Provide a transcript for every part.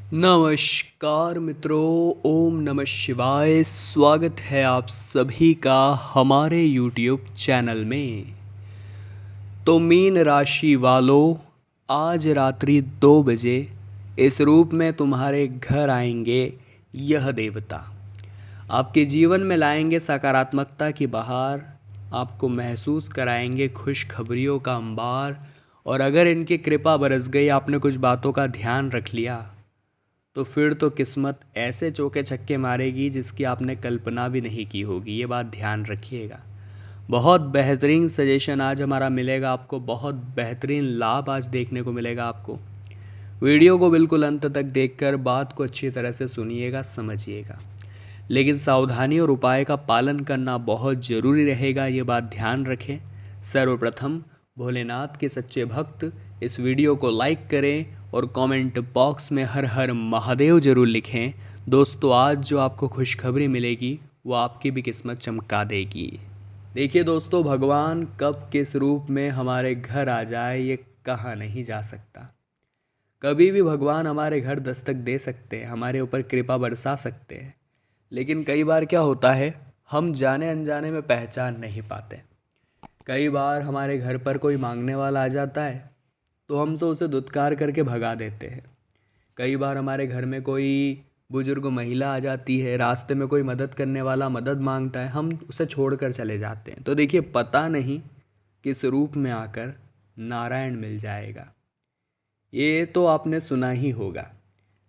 नमस्कार मित्रों, ओम नमः शिवाय। स्वागत है आप सभी का हमारे YouTube चैनल में। तो मीन राशि वालों, आज रात्रि 2 बजे इस रूप में तुम्हारे घर आएंगे यह देवता। आपके जीवन में लाएंगे सकारात्मकता की बहार, आपको महसूस कराएंगे खुशखबरियों का अंबार। और अगर इनकी कृपा बरस गई, आपने कुछ बातों का ध्यान रख लिया, तो फिर तो किस्मत ऐसे चौके छक्के मारेगी जिसकी आपने कल्पना भी नहीं की होगी। ये बात ध्यान रखिएगा। बहुत बेहतरीन सजेशन आज हमारा मिलेगा आपको, बहुत बेहतरीन लाभ आज देखने को मिलेगा आपको। वीडियो को बिल्कुल अंत तक देखकर बात को अच्छी तरह से सुनिएगा, समझिएगा, लेकिन सावधानी और उपाय का पालन करना बहुत ज़रूरी रहेगा, ये बात ध्यान रखें। सर्वप्रथम भोलेनाथ के सच्चे भक्त इस वीडियो को लाइक करें और कमेंट बॉक्स में हर हर महादेव जरूर लिखें। दोस्तों, आज जो आपको खुशखबरी मिलेगी वो आपकी भी किस्मत चमका देगी। देखिए दोस्तों, भगवान कब किस रूप में हमारे घर आ जाए ये कहा नहीं जा सकता। कभी भी भगवान हमारे घर दस्तक दे सकते हैं, हमारे ऊपर कृपा बरसा सकते हैं, लेकिन कई बार क्या होता है, हम जाने अनजाने में पहचान नहीं पाते। कई बार हमारे घर पर कोई मांगने वाला आ जाता है तो हम तो उसे दुत्कार करके भगा देते हैं। कई बार हमारे घर में कोई बुजुर्ग महिला आ जाती है, रास्ते में कोई मदद करने वाला मदद मांगता है, हम उसे छोड़कर चले जाते हैं। तो देखिए, पता नहीं किस रूप में आकर नारायण मिल जाएगा। ये तो आपने सुना ही होगा,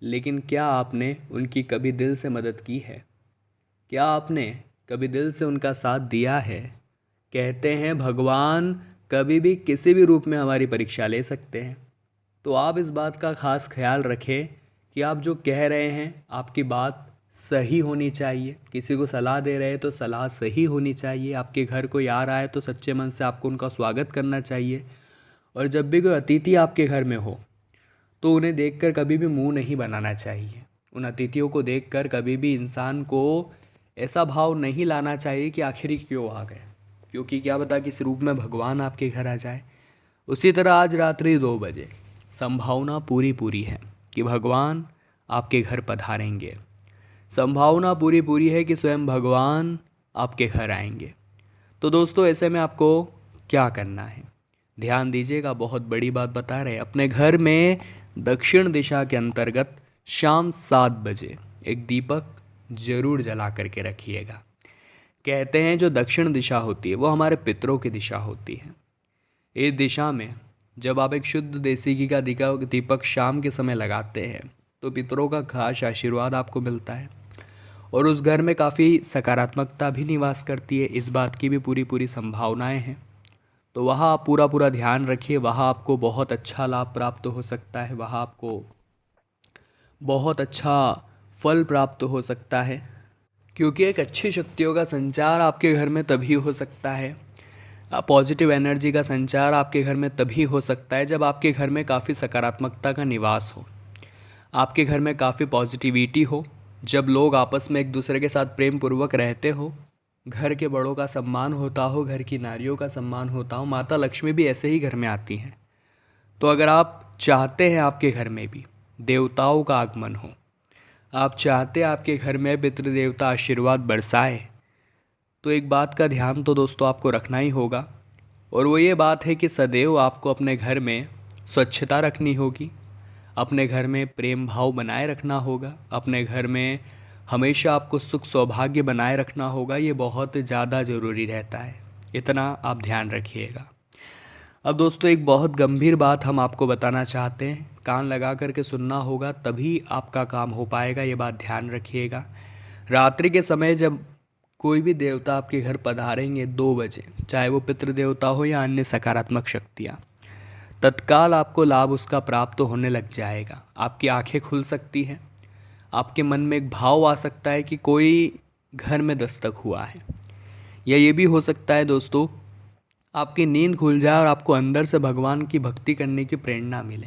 लेकिन क्या आपने उनकी कभी दिल से मदद की है? क्या आपने कभी दिल से उनका साथ दिया है? कहते हैं भगवान कभी भी किसी भी रूप में हमारी परीक्षा ले सकते हैं। तो आप इस बात का खास ख्याल रखें कि आप जो कह रहे हैं, आपकी बात सही होनी चाहिए। किसी को सलाह दे रहे हैं तो सलाह सही होनी चाहिए। आपके घर कोई आ रहा है तो सच्चे मन से आपको उनका स्वागत करना चाहिए। और जब भी कोई अतिथि आपके घर में हो तो उन्हें देखकर कभी भी मुंह नहीं बनाना चाहिए। उन अतिथियों को देखकर कभी भी इंसान को ऐसा भाव नहीं लाना चाहिए कि आखिर ही क्यों आ गए, क्योंकि क्या पता किस रूप में भगवान आपके घर आ जाए। उसी तरह आज रात्रि 2 बजे संभावना पूरी पूरी है कि भगवान आपके घर पधारेंगे। संभावना पूरी पूरी है कि स्वयं भगवान आपके घर आएंगे। तो दोस्तों, ऐसे में आपको क्या करना है, ध्यान दीजिएगा। बहुत बड़ी बात बता रहे हैं। अपने घर में दक्षिण दिशा के अंतर्गत शाम 7 बजे एक दीपक जरूर जला करके रखिएगा। कहते हैं जो दक्षिण दिशा होती है वो हमारे पितरों की दिशा होती है। इस दिशा में जब आप एक शुद्ध देसी घी का दीपक शाम के समय लगाते हैं तो पितरों का खास आशीर्वाद आपको मिलता है और उस घर में काफ़ी सकारात्मकता भी निवास करती है। इस बात की भी पूरी पूरी संभावनाएं हैं। तो वहाँ आप पूरा पूरा ध्यान रखिए। वहाँ आपको बहुत अच्छा लाभ प्राप्त हो सकता है, वहाँ आपको बहुत अच्छा फल प्राप्त हो सकता है, क्योंकि एक अच्छी शक्तियों का संचार आपके घर में तभी हो सकता है, पॉजिटिव एनर्जी का संचार आपके घर में तभी हो सकता है जब आपके घर में काफ़ी सकारात्मकता का निवास हो, आपके घर में काफ़ी पॉजिटिविटी हो, जब लोग आपस में एक दूसरे के साथ प्रेम पूर्वक रहते हो, घर के बड़ों का सम्मान होता हो, घर की नारियों का सम्मान होता हो। माता लक्ष्मी भी ऐसे ही घर में आती हैं। तो अगर आप चाहते हैं आपके घर में भी देवताओं का आगमन हो, आप चाहते हैं आपके घर में पितृदेवता आशीर्वाद बरसाए, तो एक बात का ध्यान तो दोस्तों आपको रखना ही होगा, और वो ये बात है कि सदैव आपको अपने घर में स्वच्छता रखनी होगी, अपने घर में प्रेम भाव बनाए रखना होगा, अपने घर में हमेशा आपको सुख सौभाग्य बनाए रखना होगा। ये बहुत ज़्यादा ज़रूरी रहता है, इतना आप ध्यान रखिएगा। अब दोस्तों, एक बहुत गंभीर बात हम आपको बताना चाहते हैं, कान लगा करके सुनना होगा तभी आपका काम हो पाएगा, ये बात ध्यान रखिएगा। रात्रि के समय जब कोई भी देवता आपके घर पधारेंगे 2 बजे, चाहे वो पितृदेवता हो या अन्य सकारात्मक शक्तियाँ, तत्काल आपको लाभ उसका प्राप्त होने लग जाएगा। आपकी आंखें खुल सकती हैं, आपके मन में एक भाव आ सकता है कि कोई घर में दस्तक हुआ है, या ये भी हो सकता है दोस्तों आपकी नींद खुल जाए और आपको अंदर से भगवान की भक्ति करने की प्रेरणा मिले।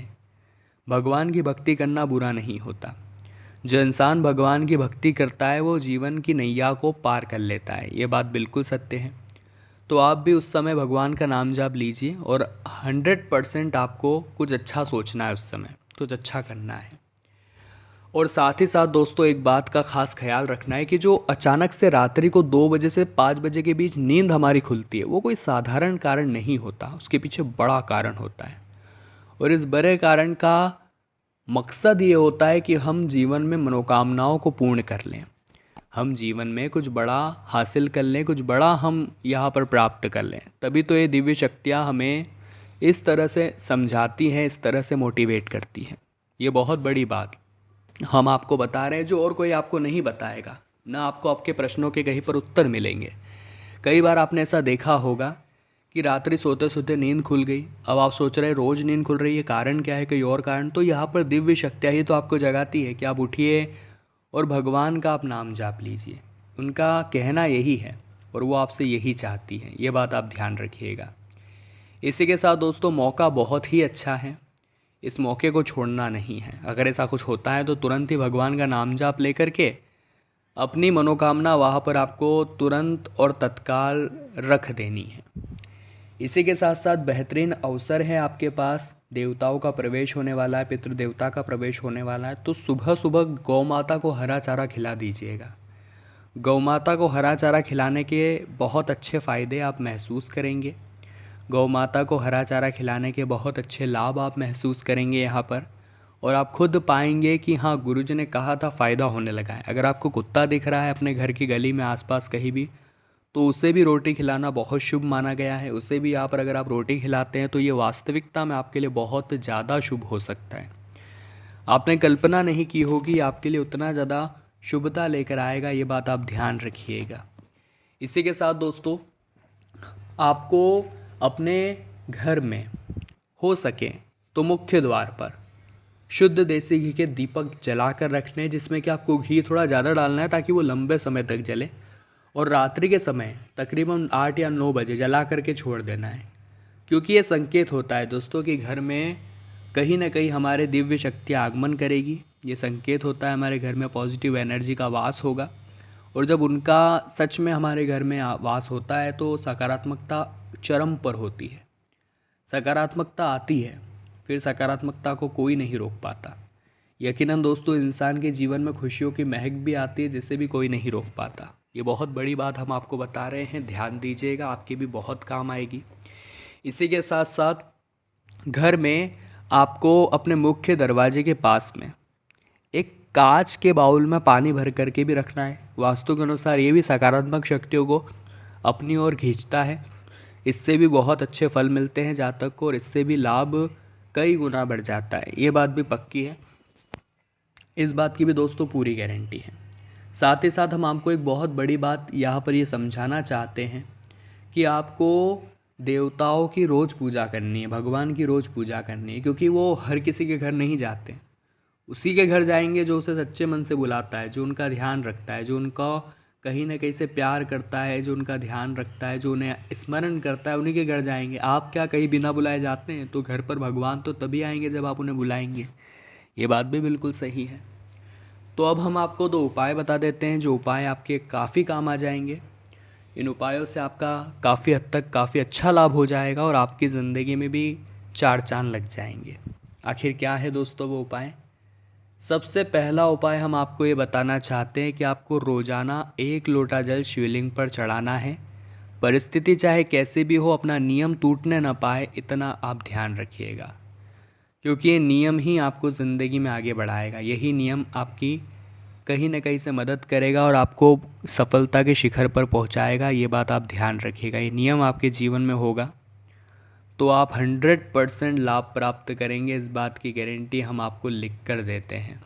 भगवान की भक्ति करना बुरा नहीं होता। जो इंसान भगवान की भक्ति करता है वो जीवन की नैया को पार कर लेता है, ये बात बिल्कुल सत्य है। तो आप भी उस समय भगवान का नाम जाप लीजिए और 100% आपको कुछ अच्छा सोचना है, उस समय कुछ अच्छा करना है। और साथ ही साथ दोस्तों एक बात का खास ख्याल रखना है कि जो अचानक से रात्रि को 2 बजे से 5 बजे के बीच नींद हमारी खुलती है, वो कोई साधारण कारण नहीं होता, उसके पीछे बड़ा कारण होता है। और इस बड़े कारण का मकसद ये होता है कि हम जीवन में मनोकामनाओं को पूर्ण कर लें, हम जीवन में कुछ बड़ा हासिल कर लें, कुछ बड़ा हम यहाँ पर प्राप्त कर लें। तभी तो ये दिव्य शक्तियाँ हमें इस तरह से समझाती हैं, इस तरह से मोटिवेट करती हैं। ये बहुत बड़ी बात हम आपको बता रहे हैं जो और कोई आपको नहीं बताएगा, ना आपको आपके प्रश्नों के कहीं पर उत्तर मिलेंगे। कई बार आपने ऐसा देखा होगा कि रात्रि सोते सोते नींद खुल गई, अब आप सोच रहे हैं रोज़ नींद खुल रही है, कारण क्या है, कोई और कारण। तो यहाँ पर दिव्य शक्तियाँ ही तो आपको जगाती है कि आप उठिए और भगवान का आप नाम जाप लीजिए। उनका कहना यही है और वो आपसे यही चाहती है, ये बात आप ध्यान रखिएगा। इसी के साथ दोस्तों मौका बहुत ही अच्छा है, इस मौके को छोड़ना नहीं है। अगर ऐसा कुछ होता है तो तुरंत ही भगवान का नाम जाप लेकर के अपनी मनोकामना वहाँ पर आपको तुरंत और तत्काल रख देनी है। इसी के साथ साथ बेहतरीन अवसर है आपके पास, देवताओं का प्रवेश होने वाला है, पितृदेवता का प्रवेश होने वाला है। तो सुबह सुबह गौ माता को हरा चारा खिला दीजिएगा। गौ माता को हरा चारा खिलाने के बहुत अच्छे फ़ायदे आप महसूस करेंगे, गौ माता को हरा चारा खिलाने के बहुत अच्छे लाभ आप महसूस करेंगे यहाँ पर। और आप खुद पाएंगे कि हाँ, गुरुजी ने कहा था, फ़ायदा होने लगा है। अगर आपको कुत्ता दिख रहा है अपने घर की गली में आसपास कहीं भी, तो उसे भी रोटी खिलाना बहुत शुभ माना गया है। उसे भी यहाँ पर अगर आप रोटी खिलाते हैं तो ये वास्तविकता में आपके लिए बहुत ज़्यादा शुभ हो सकता है। आपने कल्पना नहीं की होगी, आपके लिए उतना ज़्यादा शुभता लेकर आएगा, ये बात आप ध्यान रखिएगा। इसी के साथ दोस्तों आपको अपने घर में हो सके तो मुख्य द्वार पर शुद्ध देसी घी के दीपक जला कर रखने, जिसमें कि आपको घी थोड़ा ज़्यादा डालना है ताकि वो लंबे समय तक जले। और रात्रि के समय तकरीबन 8 या 9 बजे जला करके छोड़ देना है, क्योंकि ये संकेत होता है दोस्तों कि घर में कहीं ना कहीं हमारे दिव्य शक्ति आगमन करेगी। ये संकेत होता है हमारे घर में पॉजिटिव एनर्जी का वास होगा। और जब उनका सच में हमारे घर में वास होता है तो सकारात्मकता चरम पर होती है, सकारात्मकता आती है, फिर सकारात्मकता को कोई नहीं रोक पाता। यकीनन दोस्तों इंसान के जीवन में खुशियों की महक भी आती है, जिसे भी कोई नहीं रोक पाता। ये बहुत बड़ी बात हम आपको बता रहे हैं, ध्यान दीजिएगा, आपके भी बहुत काम आएगी। इसी के साथ साथ घर में आपको अपने मुख्य दरवाजे के पास में एक कांच के बाउल में पानी भर करके भी रखना है। वास्तु के अनुसार ये भी सकारात्मक शक्तियों को अपनी ओर खींचता है, इससे भी बहुत अच्छे फल मिलते हैं जातक को, और इससे भी लाभ कई गुना बढ़ जाता है। ये बात भी पक्की है, इस बात की भी दोस्तों पूरी गारंटी है। साथ ही साथ हम आपको एक बहुत बड़ी बात यहाँ पर ये समझाना चाहते हैं कि आपको देवताओं की रोज़ पूजा करनी है, भगवान की रोज़ पूजा करनी है, क्योंकि वो हर किसी के घर नहीं जाते। उसी के घर जाएंगे जो उसे सच्चे मन से बुलाता है, जो उनका ध्यान रखता है, जो उनका कहीं ना कहीं से प्यार करता है, जो उनका ध्यान रखता है, जो उन्हें स्मरण करता है, उन्हीं के घर जाएंगे। आप क्या कहीं बिना बुलाए जाते हैं? तो घर पर भगवान तो तभी आएंगे जब आप उन्हें बुलाएंगे। ये बात भी बिल्कुल सही है। तो अब हम आपको 2 उपाय बता देते हैं, जो उपाय आपके काफ़ी काम आ जाएंगे। इन उपायों से आपका काफ़ी हद तक काफ़ी अच्छा लाभ हो जाएगा और आपकी ज़िंदगी में भी 4 चाँद लग जाएंगे। आखिर क्या है दोस्तों वो उपाय? सबसे पहला उपाय हम आपको ये बताना चाहते हैं कि आपको रोज़ाना 1 लोटा जल शिवलिंग पर चढ़ाना है। परिस्थिति चाहे कैसी भी हो, अपना नियम टूटने ना पाए, इतना आप ध्यान रखिएगा, क्योंकि ये नियम ही आपको ज़िंदगी में आगे बढ़ाएगा। यही नियम आपकी कहीं ना कहीं से मदद करेगा और आपको सफलता के शिखर पर पहुंचाएगा। ये बात आप ध्यान रखिएगा। ये नियम आपके जीवन में होगा तो आप 100% लाभ प्राप्त करेंगे, इस बात की गारंटी हम आपको लिख कर देते हैं।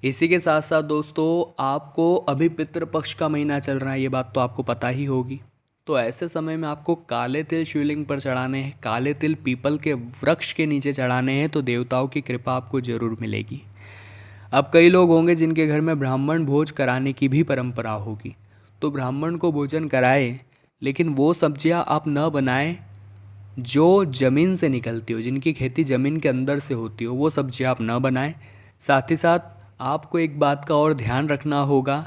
इसी के साथ साथ दोस्तों आपको अभी पितृपक्ष का महीना चल रहा है, ये बात तो आपको पता ही होगी। तो ऐसे समय में आपको काले तिल शिवलिंग पर चढ़ाने हैं, काले तिल पीपल के वृक्ष के नीचे चढ़ाने हैं, तो देवताओं की कृपा आपको ज़रूर मिलेगी। अब कई लोग होंगे जिनके घर में ब्राह्मण भोज कराने की भी परंपरा होगी, तो ब्राह्मण को भोजन कराएं, लेकिन वो सब्जियां आप न बनाएं जो ज़मीन से निकलती हो, जिनकी खेती ज़मीन के अंदर से होती हो, वो सब्जियां आप न बनाएं। साथ ही साथ आपको एक बात का और ध्यान रखना होगा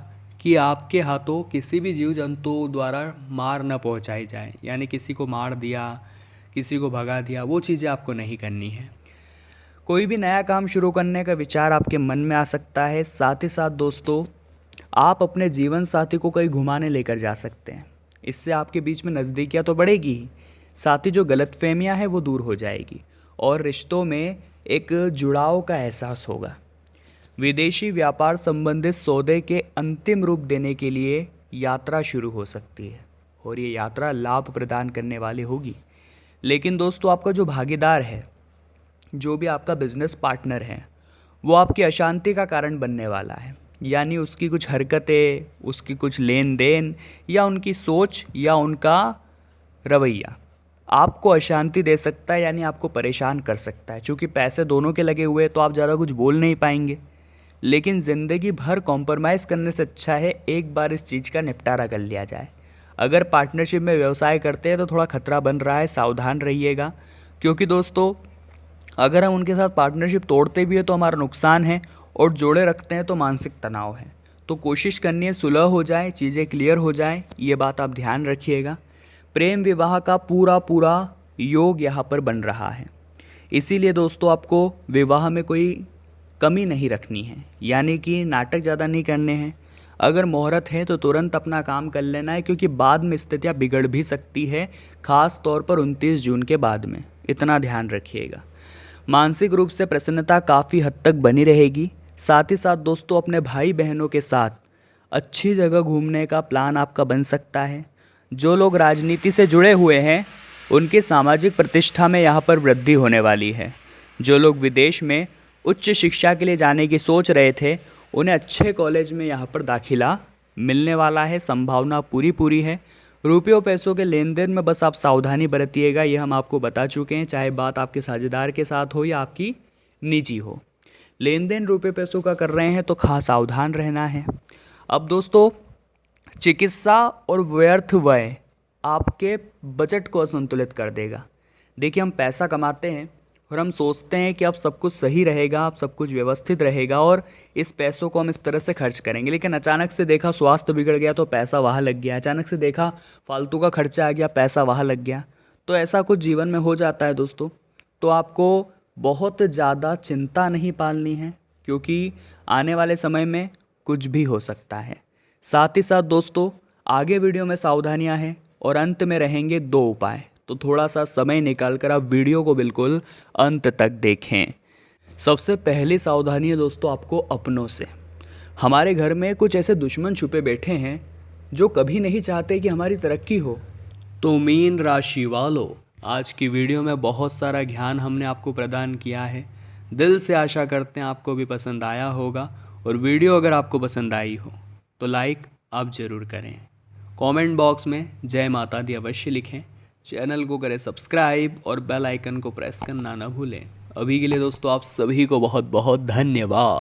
कि आपके हाथों किसी भी जीव जंतु द्वारा मार न पहुंचाई जाए, यानी किसी को मार दिया, किसी को भगा दिया, वो चीज़ें आपको नहीं करनी है। कोई भी नया काम शुरू करने का विचार आपके मन में आ सकता है। साथ ही साथ दोस्तों, आप अपने जीवन साथी को कहीं घुमाने लेकर जा सकते हैं। इससे आपके बीच में नज़दीकियाँ तो बढ़ेगी ही, साथ ही जो गलतफहमियाँ हैं वो दूर हो जाएगी और रिश्तों में एक जुड़ाव का एहसास होगा। विदेशी व्यापार संबंधित सौदे के अंतिम रूप देने के लिए यात्रा शुरू हो सकती है और ये यात्रा लाभ प्रदान करने वाली होगी। लेकिन दोस्तों, आपका जो भागीदार है, जो भी आपका बिजनेस पार्टनर है, वो आपकी अशांति का कारण बनने वाला है। यानी उसकी कुछ हरकतें, उसकी कुछ लेन देन या उनकी सोच या उनका रवैया आपको अशांति दे सकता है, यानी आपको परेशान कर सकता है। क्योंकि पैसे दोनों के लगे हुए हैं तो आप ज़्यादा कुछ बोल नहीं पाएंगे। लेकिन ज़िंदगी भर कॉम्प्रोमाइज़ करने से अच्छा है एक बार इस चीज़ का निपटारा कर लिया जाए। अगर पार्टनरशिप में व्यवसाय करते हैं तो थोड़ा खतरा बन रहा है, सावधान रहिएगा। क्योंकि दोस्तों, अगर हम उनके साथ पार्टनरशिप तोड़ते भी है तो हमारा नुकसान है और जोड़े रखते हैं तो मानसिक तनाव है। तो कोशिश करनी है सुलह हो जाए, चीज़ें क्लियर हो जाए, ये बात आप ध्यान रखिएगा। प्रेम विवाह का पूरा योग यहाँ पर बन रहा है। इसीलिए दोस्तों, आपको विवाह में कोई कमी नहीं रखनी है, यानी कि नाटक ज़्यादा नहीं करने हैं। अगर मुहूर्त है तो तुरंत अपना काम कर लेना है, क्योंकि बाद में स्थितियाँ बिगड़ भी सकती है, ख़ास तौर पर 29 जून के बाद में। इतना ध्यान रखिएगा। मानसिक रूप से प्रसन्नता काफ़ी हद तक बनी रहेगी। साथ ही साथ दोस्तों, अपने भाई बहनों के साथ अच्छी जगह घूमने का प्लान आपका बन सकता है। जो लोग राजनीति से जुड़े हुए हैं उनकी सामाजिक प्रतिष्ठा में यहाँ पर वृद्धि होने वाली है। जो लोग विदेश में उच्च शिक्षा के लिए जाने की सोच रहे थे, उन्हें अच्छे कॉलेज में यहाँ पर दाखिला मिलने वाला है। संभावना पूरी है। रुपयों पैसों के लेन देन में बस आप सावधानी बरतिएगा, ये हम आपको बता चुके हैं। चाहे बात आपके साझेदार के साथ हो या आपकी निजी हो, लेन देन रुपये पैसों का कर रहे हैं तो खास सावधान रहना है। अब दोस्तों, चिकित्सा और व्यर्थ व्यय आपके बजट को असंतुलित कर देगा। देखिए, हम पैसा कमाते हैं और हम सोचते हैं कि अब सब कुछ सही रहेगा, अब सब कुछ व्यवस्थित रहेगा और इस पैसों को हम इस तरह से खर्च करेंगे। लेकिन अचानक से देखा स्वास्थ्य बिगड़ गया तो पैसा वहाँ लग गया। अचानक से देखा फालतू का खर्चा आ गया, पैसा वहाँ लग गया। तो ऐसा कुछ जीवन में हो जाता है दोस्तों। तो आपको बहुत ज़्यादा चिंता नहीं पालनी है, क्योंकि आने वाले समय में कुछ भी हो सकता है। साथ ही साथ दोस्तों, आगे वीडियो में सावधानियां हैं और अंत में रहेंगे 2 उपाय। तो थोड़ा सा समय निकाल कर आप वीडियो को बिल्कुल अंत तक देखें। सबसे पहली सावधानी है दोस्तों आपको अपनों से। हमारे घर में कुछ ऐसे दुश्मन छुपे बैठे हैं जो कभी नहीं चाहते कि हमारी तरक्की हो। तो मीन राशि वालों, आज की वीडियो में बहुत सारा ज्ञान हमने आपको प्रदान किया है। दिल से आशा करते हैं आपको भी पसंद आया होगा। और वीडियो अगर आपको पसंद आई हो तो लाइक आप ज़रूर करें। कमेंट बॉक्स में जय माता दी अवश्य लिखें। चैनल को करें सब्सक्राइब और बेल आइकन को प्रेस करना ना भूलें। अभी के लिए दोस्तों आप सभी को बहुत बहुत धन्यवाद।